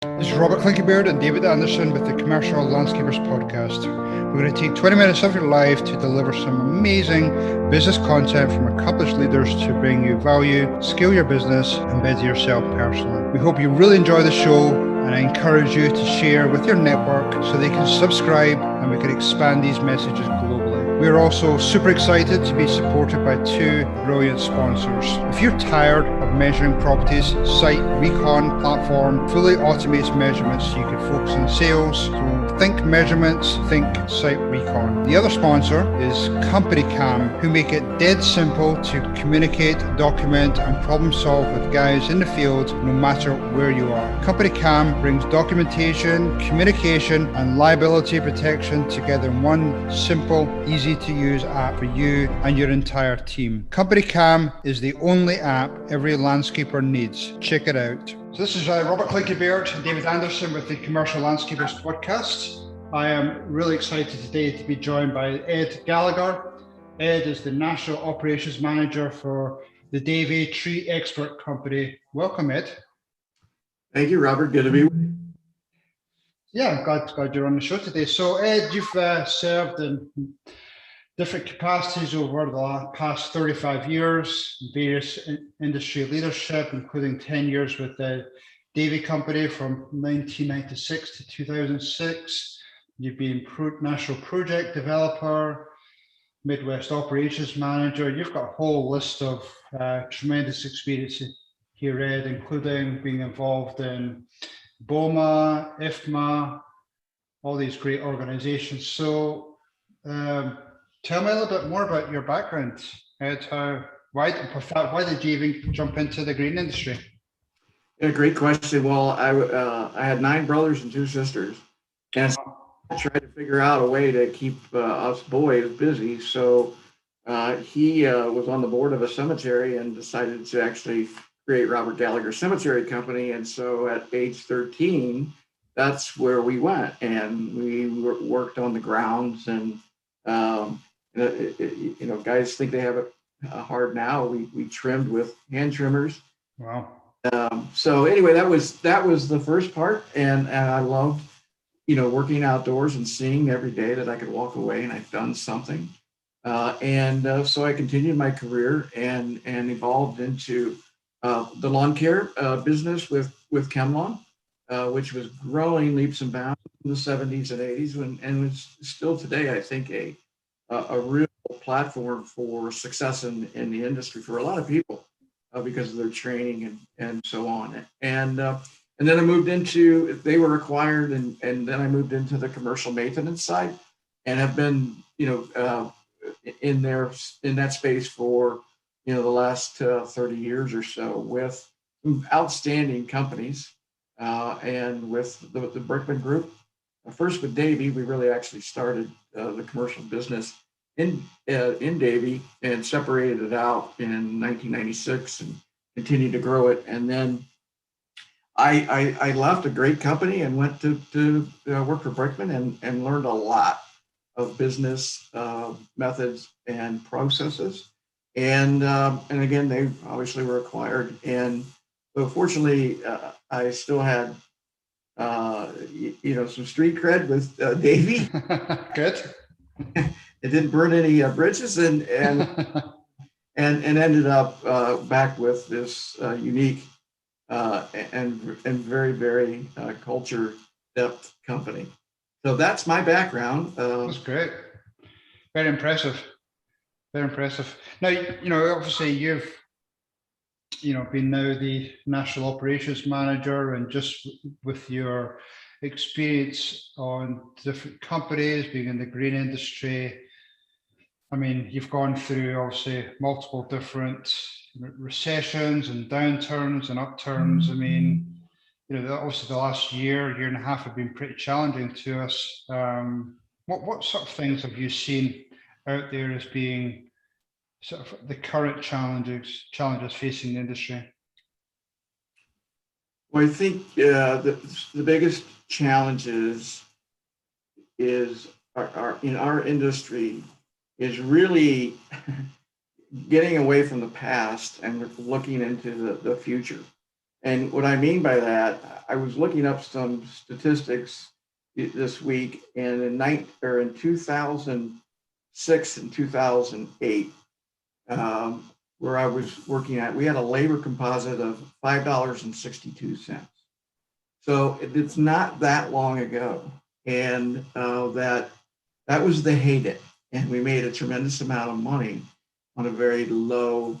This is Robert Clinkybeard and David Anderson with the Commercial Landscapers Podcast. We're going to take 20 minutes of your life to deliver some amazing business content from accomplished leaders to bring you value, scale your business, and better yourself personally. We hope you really enjoy the show, and I encourage you to share with your network so they can subscribe and we can expand these messages globally. We are also super excited to be supported by two brilliant sponsors. If you're tired of measuring properties, Site Recon platform fully automates measurements so you can focus on sales. So think measurements, think Site Recon. The other sponsor is Company Cam, who make it dead simple to communicate, document, and problem solve with guys in the field no matter where you are. Company Cam brings documentation, communication, and liability protection together in one simple, easy to use app for you and your entire team. Company Cam is the only app every landscaper needs. Check it out. So this is Robert Clinkybeard and David Anderson with the Commercial Landscapers Podcast. I am really excited today to be joined by Ed Gallagher. Ed is the National Operations Manager for the Davey Tree Expert Company. Welcome, Ed. Thank you, Robert. Good to be with you. Yeah, I'm glad you're on the show today. So, Ed, you've served in different capacities over the past 35 years, various industry leadership, including 10 years with the Davey Company from 1996 to 2006. You've been national project developer, Midwest operations manager. You've got a whole list of tremendous experience here, Ed, including being involved in BOMA, IFMA, all these great organizations. So tell me a little bit more about your background, Ed. Why did you even jump into the green industry? Yeah, great question. Well, I had 9 brothers and 2 sisters, and I tried to figure out a way to keep us boys busy. So he was on the board of a cemetery and decided to actually create Robert Gallagher Cemetery Company. And so at age 13, that's where we went, and we worked on the grounds. And guys think they have it hard now. We trimmed with hand trimmers. Wow. So anyway, that was the first part, and I loved, working outdoors and seeing every day that I could walk away and I've done something. So I continued my career and evolved into the lawn care business with ChemLawn, which was growing leaps and bounds in the 70s and 80s, and it's still today, I think, a real platform for success in the industry for a lot of people because of their training and so on. And then I moved into, they were acquired, and then I moved into the commercial maintenance side and have been, in that space for, the last 30 years or so with outstanding companies and with the Brickman Group. First with Davey, we really actually started the commercial business in Davey and separated it out in 1996 and continued to grow it. And then I left a great company and went to work for Brickman and learned a lot of business methods and processes. And again, they obviously were acquired. And but fortunately, I still had some street cred with Davey. Good. It didn't burn any bridges, and ended up back with this unique and very, very culture depth company. So that's my background. That's great. Very impressive. Very impressive. Now, obviously you've, been now the National Operations Manager, and just with your experience on different companies, being in the green industry, I mean, you've gone through obviously multiple different recessions and downturns and upturns. I mean, obviously the last year and a half have been pretty challenging to us. What sort of things have you seen out there as being sort of the current challenges facing the industry? Well, I think the biggest challenges are in our industry is really getting away from the past and looking into the future. And what I mean by that, I was looking up some statistics this week, and in 2006 and 2008, where I was working at, we had a labor composite of $5.62. So it's not that long ago, and that was the heyday, and we made a tremendous amount of money on a very low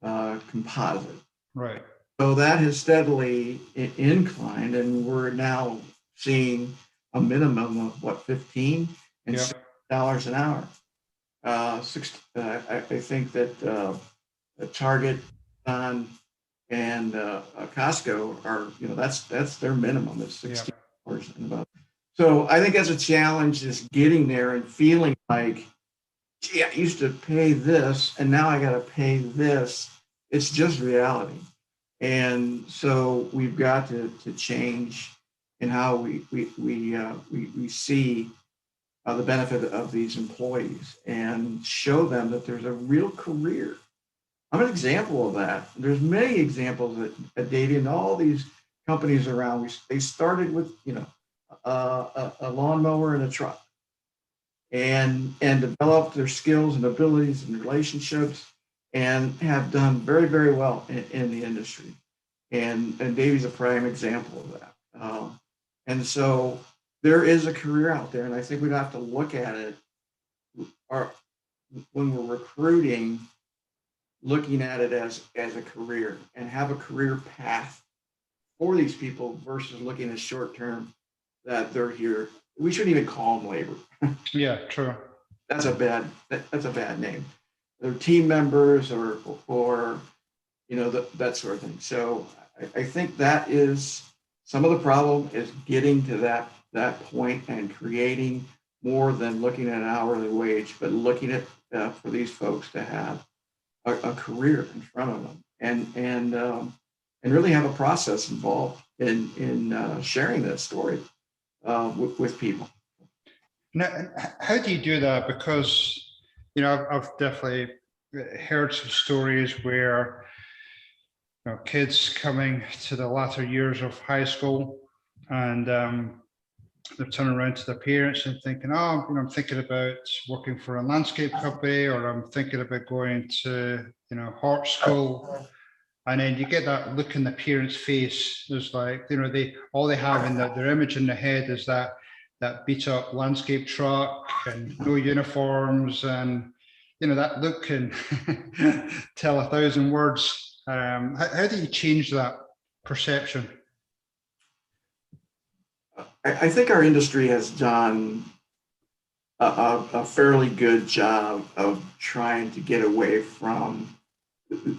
composite. Right. So that has steadily inclined, and we're now seeing a minimum of what, 15 and Yeah. $6 an hour. I think that Target and Costco are, that's their minimum is $60 and above. So I think that's a challenge, is getting there and feeling like, gee, I used to pay this and now I got to pay this. It's just reality. And so we've got to change in how we see the benefit of these employees and show them that there's a real career. I'm an example of that. There's many examples at Davey and all these companies around. They started with a lawnmower and a truck, and developed their skills and abilities and relationships, and have done very, very well in the industry. And Davey's a prime example of that. And so there is a career out there, and I think we'd have to look at it when we're recruiting, looking at it as a career and have a career path for these people versus looking at short term that they're here. We shouldn't even call them labor. Yeah, true. That's a bad name. They're team members or that sort of thing. So I think that is some of the problem, is getting to that point and creating more than looking at an hourly wage, but looking at for these folks to have a career in front of them, and really have a process involved in sharing that story with people. Now, how do you do that? Because, I've definitely heard some stories where, kids coming to the latter years of high school, and they're turning around to their parents and thinking, oh, I'm thinking about working for a landscape company, or I'm thinking about going to, hort school. And then you get that look in the parents' face. There's like, all they have in their image in their head is that beat up landscape truck and no uniforms, and that look can tell 1,000 words. How do you change that perception? I think our industry has done a fairly good job of trying to get away from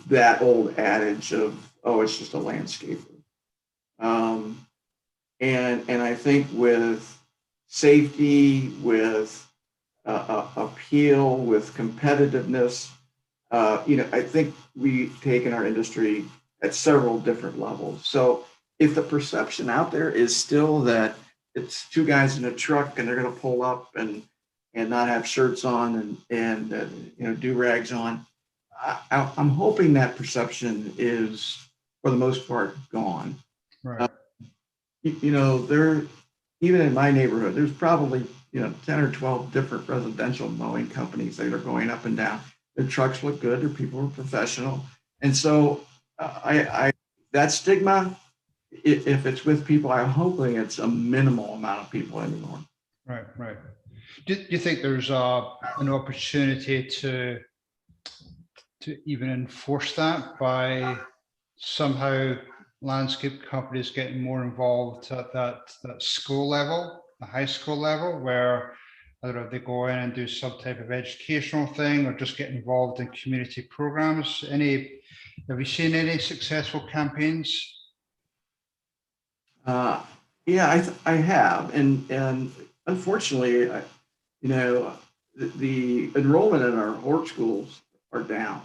that old adage of, oh, it's just a landscaper. And I think with safety, with appeal, with competitiveness, I think we've taken our industry at several different levels. So if the perception out there is still that it's two guys in a truck and they're going to pull up and not have shirts on and do rags on, I'm hoping that perception is, for the most part, gone. Right. There, even in my neighborhood, there's probably 10 or 12 different residential mowing companies that are going up and down. Their trucks look good. Their people are professional, and so that stigma, if it's with people, I'm hoping it's a minimal amount of people anymore. Right. Do you think there's an opportunity to even enforce that by somehow landscape companies getting more involved at that school level, the high school level, where I don't know if they go in and do some type of educational thing or just get involved in community programs? Have you seen any successful campaigns? Yeah, I have, and unfortunately, the enrollment in our hort schools are down,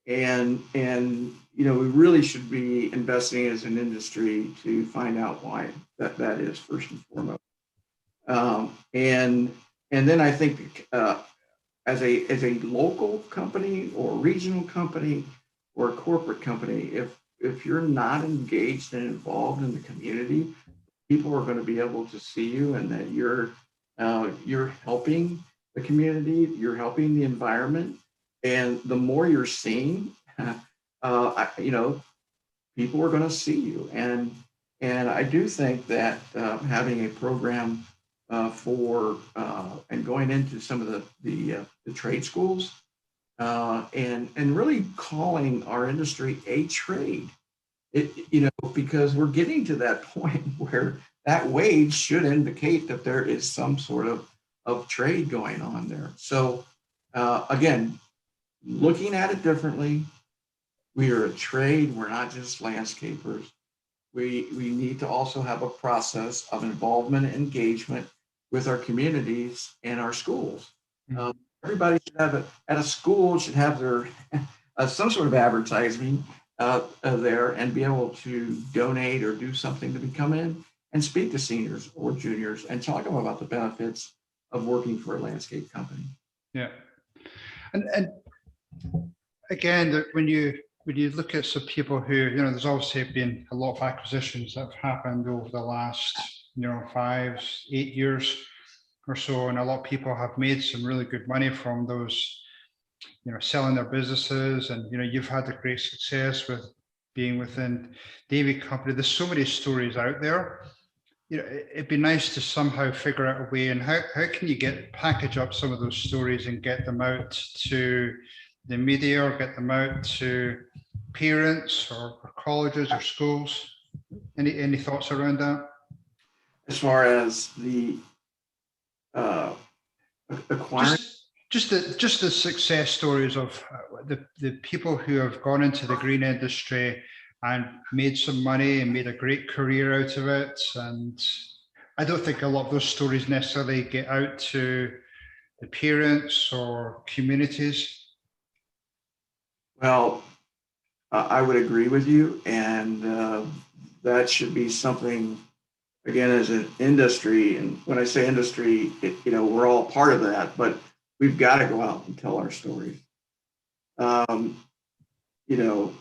and we really should be investing as an industry to find out why that is, first and foremost. And then I think as a local company or regional company or a corporate company, if you're not engaged and involved in the community, people are going to be able to see you, and that you're helping the community, you're helping the environment, and the more you're seen, you know, people are going to see you. And I do think that having a program for and going into some of the trade schools and really calling our industry a trade, you know, because we're getting to that point where that wage should indicate that there is some sort of trade going on there. So again, looking at it differently, we are a trade. We're not just landscapers. We need to also have a process of involvement and engagement with our communities and our schools. Mhm. Everybody should have at a school should have their some sort of advertising there and be able to donate or do something to come in and speak to seniors or juniors and talk to them about the benefits of working for a landscape company. Yeah. And again, when you look at some people who, you know, there's obviously been a lot of acquisitions that have happened over the last, you know, 5, 8 years or so, and a lot of people have made some really good money from those, you know, selling their businesses. And, you know, you've had a great success with being within Davey Company. There's so many stories out there. You know, it'd be nice to somehow figure out a way, and how can you package up some of those stories and get them out to the media, or get them out to parents or colleges or schools? Any thoughts around that? As far as the acquiring, Just the success stories of the people who have gone into the green industry and made some money and made a great career out of it. And I don't think a lot of those stories necessarily get out to the parents or communities. well, I would agree with you, and that should be something, again, as an industry. And when I say industry, you know, we're all part of that, but we've got to go out and tell our stories. You know,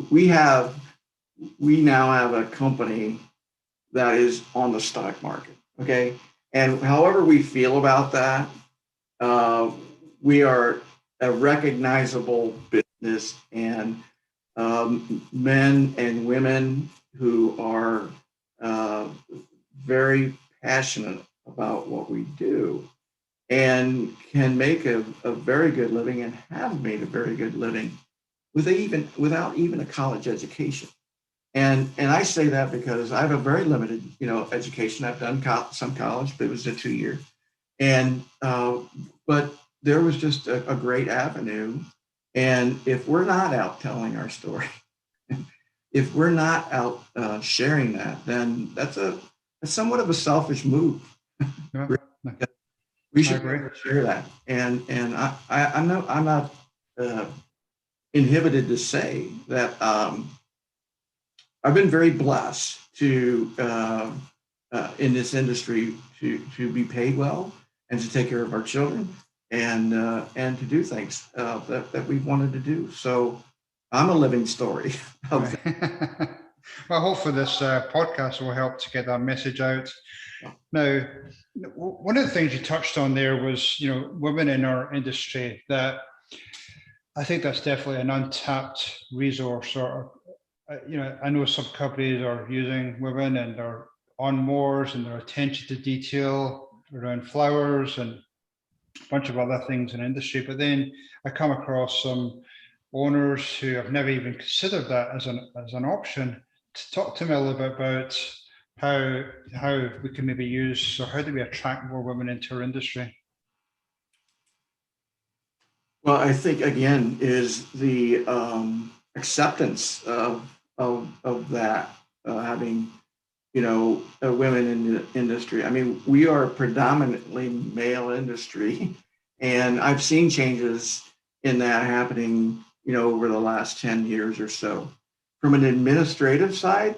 we now have a company that is on the stock market. Okay, and however we feel about that, we are a recognizable business, and men and women who are very passionate about what we do and can make a very good living, and have made a very good living without even a college education. And I say that because I have a very limited, you know, education. I've done some college, but it was a 2-year. And but there was just a great avenue. And if we're not out telling our story, if we're not out sharing that, then that's somewhat of a selfish move. Yeah, We I should agree. share that. And I'm not inhibited to say that I've been very blessed to in this industry to be paid well and to take care of our children and to do things that we wanted to do. So I'm a living story. Right. Well, hopefully this podcast will help to get that message out. Now, one of the things you touched on there was, you know, women in our industry. That I think that's definitely an untapped resource. Or, you know, I know some companies are using women and are on moors, and their attention to detail around flowers and a bunch of other things in industry. But then I come across some owners who have never even considered that as an option. To talk to me a little bit about how we can maybe use, or how do we attract more women into our industry? Well, I think again is the acceptance of that having, you know, women in the industry. I mean, we are predominantly male industry, and I've seen changes in that happening, you know, over the last 10 years or so. From an administrative side,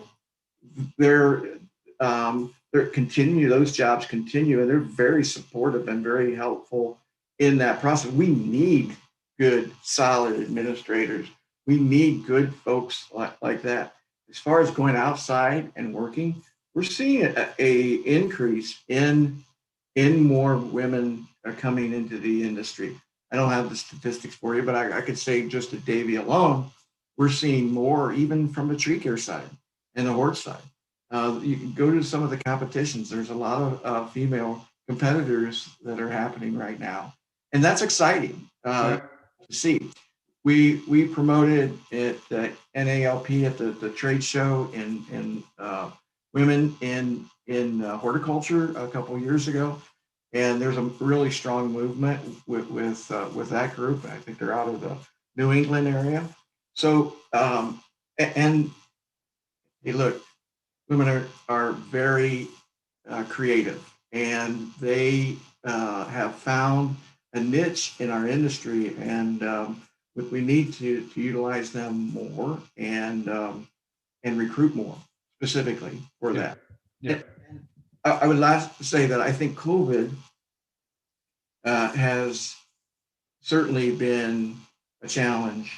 they're those jobs continue, and they're very supportive and very helpful in that process. We need good, solid administrators We need good folks like that. As far as going outside and working, we're seeing a increase in more women are coming into the industry. I don't have the statistics for you, but I could say just at Davey alone, we're seeing more even from the tree care side and the horse side. You can go to some of the competitions. There's a lot of female competitors that are happening right now, and that's exciting to see. We promoted at the NALP at the trade show in women in horticulture a couple of years ago, and there's a really strong movement with that group. I think they're out of the New England area. So and hey, look, women are very creative, and they have found a niche in our industry, and we need to utilize them more and recruit more specifically for that. Yeah. I would last say that I think COVID has certainly been a challenge,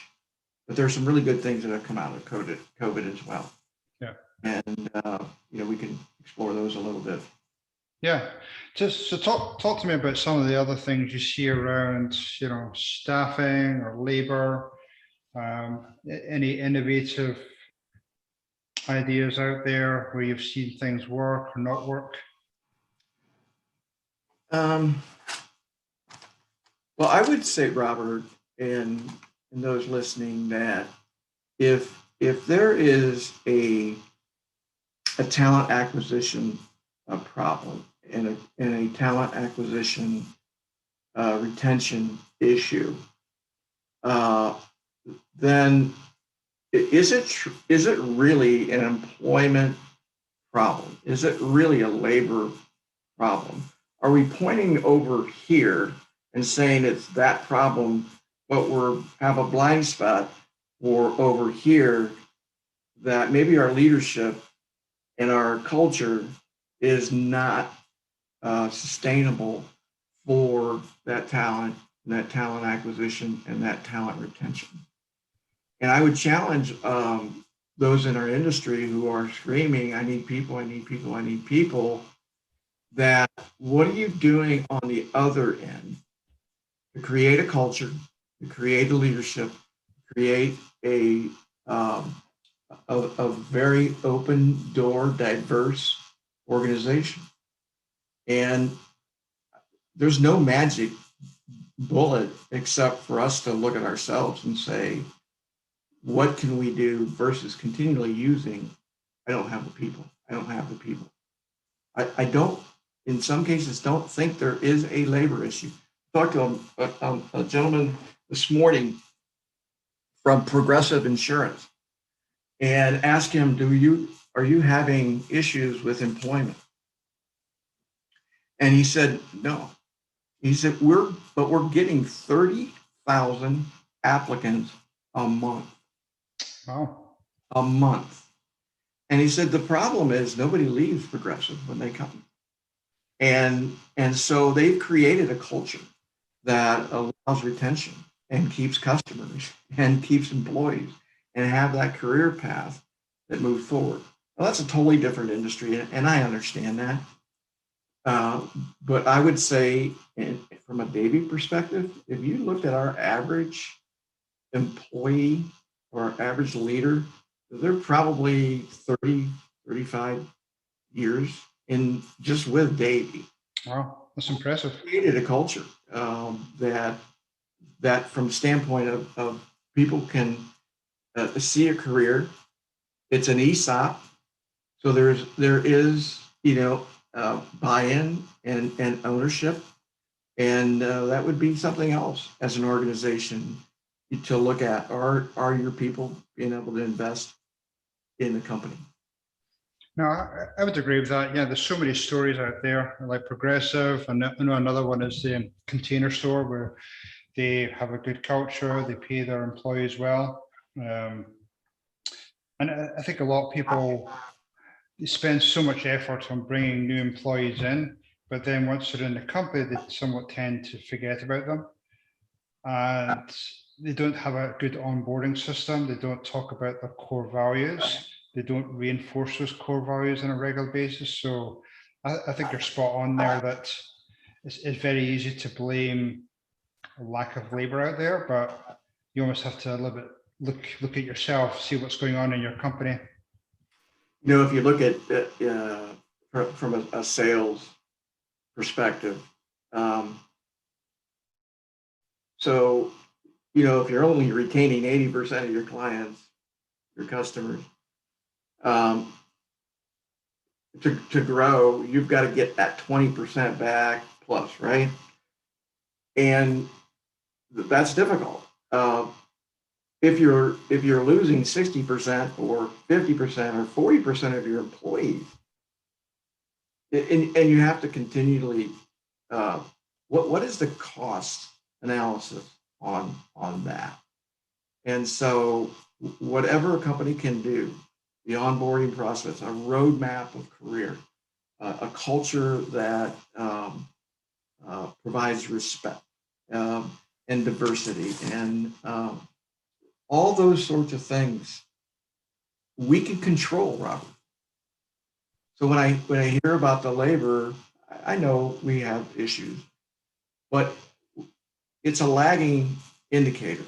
but there's some really good things that have come out of COVID as well. Yeah. And we can explore those a little bit. Yeah, just so talk to me about some of the other things you see around, staffing or labor. Any innovative ideas out there where you've seen things work or not work? Well, I would say, Robert, and those listening, that if there is a talent acquisition problem and a talent acquisition retention issue, then is it really an employment problem? Is it really a labor problem? Are we pointing over here and saying it's that problem, but we have a blind spot for over here, that maybe our leadership and our culture is not sustainable for that talent acquisition and that talent retention? And I would challenge those in our industry who are screaming, I need people, I need people, I need people, that what are you doing on the other end to create a culture, to create a leadership, create a very open door, diverse organization? And there's no magic bullet except for us to look at ourselves and say, what can we do, versus continually using, I don't have the people. I don't, in some cases, don't think there is a labor issue. I talked to a gentleman this morning from Progressive Insurance and asked him, are you having issues with employment? And he said, no. He said, we're getting 30,000 applicants a month. Wow. A month. And he said, the problem is nobody leaves Progressive when they come. And so they've created a culture that allows retention and keeps customers and keeps employees and have that career path that moves forward. Well, that's a totally different industry, and I understand that. But I would say, from a Davey perspective, if you looked at our average employee or our average leader, they're probably 30, 35 years in just with Davey. Wow, that's impressive. Created a culture that from the standpoint of people can see a career. It's an ESOP, so there is buy-in and ownership, and that would be something else as an organization to look at. Are your people being able to invest in the company? No, I would agree with that. Yeah, there's so many stories out there, like Progressive, and another one is the Container Store, where they have a good culture, they pay their employees well. And I think a lot of people spend so much effort on bringing new employees in, but then once they're in the company, they somewhat tend to forget about them. And they don't have a good onboarding system. They don't talk about their core values. They don't reinforce those core values on a regular basis. So I think you're spot on there that it's very easy to blame a lack of labor out there, but you almost have to a little bit look at yourself, see what's going on in your company. You know, if you look at from a sales perspective, so, you know, if you're only retaining 80% of your clients, your customers, to grow, you've got to get that 20% back plus, right? And that's difficult. If you're losing 60% or 50% or 40% of your employees, and you have to continually, what is the cost analysis on that? And so whatever a company can do, the onboarding process, a roadmap of career, a culture that provides respect and diversity, and all those sorts of things we can control, Robert. So when I hear about the labor, I know we have issues, but it's a lagging indicator.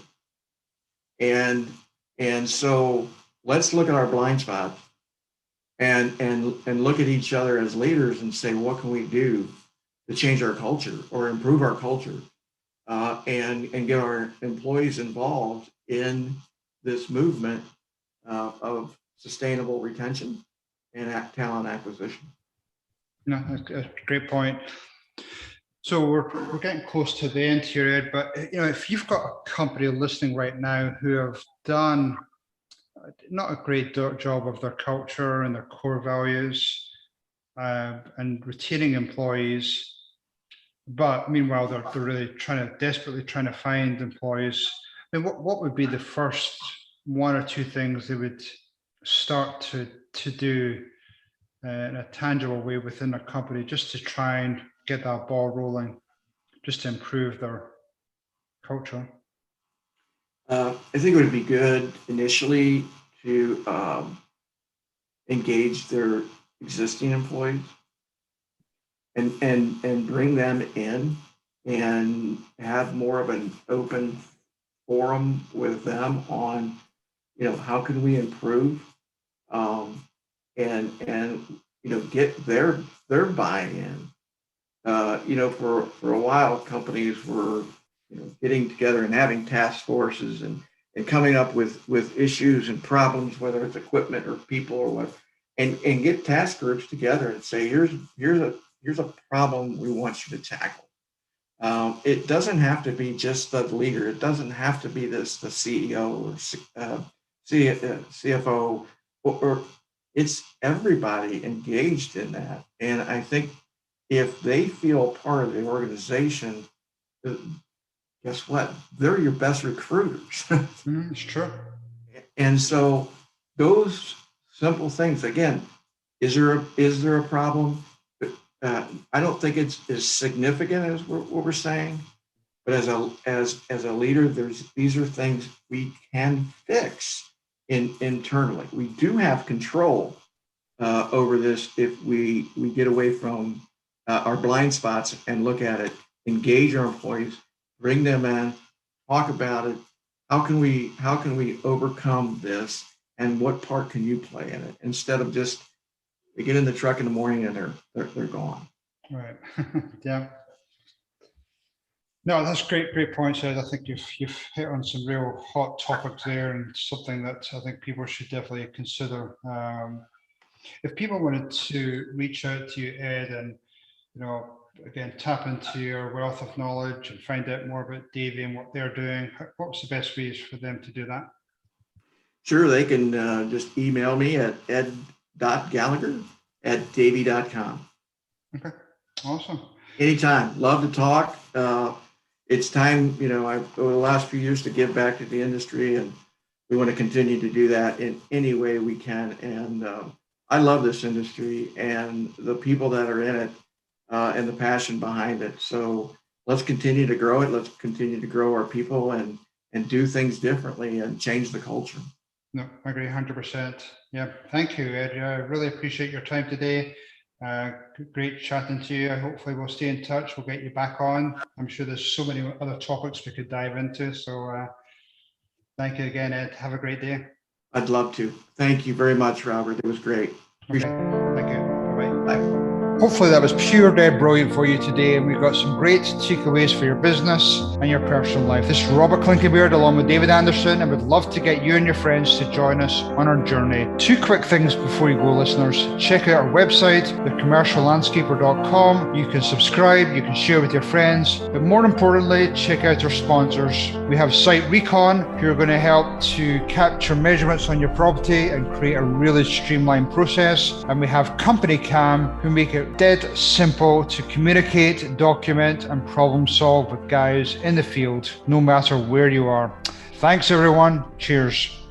And so let's look at our blind spots and look at each other as leaders and say, what can we do to change our culture or improve our culture, and get our employees involved in this movement of sustainable retention and talent acquisition. No, that's a great point. So we're getting close to the end here, Ed, but you know, if you've got a company listening right now who have done not a great job of their culture and their core values and retaining employees, but meanwhile they're really desperately trying to find employees, I mean, what would be the first one or two things they would start to do in a tangible way within their company, just to try and get that ball rolling, just to improve their culture? I think it would be good initially to engage their existing employees and bring them in and have more of an open forum with them on, you know, how can we improve, and you know, get their buy-in. You know, for a while, companies were, you know, getting together and having task forces and coming up with issues and problems, whether it's equipment or people or what, and get task groups together and say, here's a problem we want you to tackle. It doesn't have to be just the leader. It doesn't have to be the CEO or CFO, or it's everybody engaged in that. And I think if they feel part of the organization, guess what? They're your best recruiters. It's true. And so those simple things, again, is there a problem? I don't think it's as significant as what we're saying, but as a leader, these are things we can fix internally. We do have control over this if we get away from our blind spots and look at it, engage our employees, bring them in, talk about it. How can we overcome this, and what part can you play in it, instead of just they get in the truck in the morning and they're gone. Right. Yeah. No, that's great points, Ed. I think you've hit on some real hot topics there, and something that I think people should definitely consider. If people wanted to reach out to you, Ed, and you know, again, tap into your wealth of knowledge and find out more about Davey and what they're doing, what's the best ways for them to do that? Sure, they can just email me at ed.gallagher@davey.com. Okay, awesome. Anytime, love to talk. It's time, you know, over the last few years to give back to the industry, and we want to continue to do that in any way we can. And I love this industry and the people that are in it, and the passion behind it. So let's continue to grow it. Let's continue to grow our people and do things differently and change the culture. No, I agree 100%. Yeah. Thank you, Ed. Yeah, I really appreciate your time today. Great chatting to you. Hopefully we'll stay in touch. We'll get you back on. I'm sure there's so many other topics we could dive into. So thank you again, Ed. Have a great day. I'd love to. Thank you very much, Robert. It was great. Okay. Thank you. Bye-bye. Bye. Hopefully that was pure dead brilliant for you today, and we've got some great takeaways for your business and your personal life. This is Robert Clinkenbeard along with David Anderson, and we'd love to get you and your friends to join us on our journey. Two quick things before you go, listeners. Check out our website, thecommerciallandscaper.com. You can subscribe, you can share with your friends, but more importantly, check out our sponsors. We have Site Recon, who are going to help to capture measurements on your property and create a really streamlined process. And we have Company Cam, who make it dead simple to communicate, document, and problem solve with guys in the field, no matter where you are. Thanks, everyone. Cheers.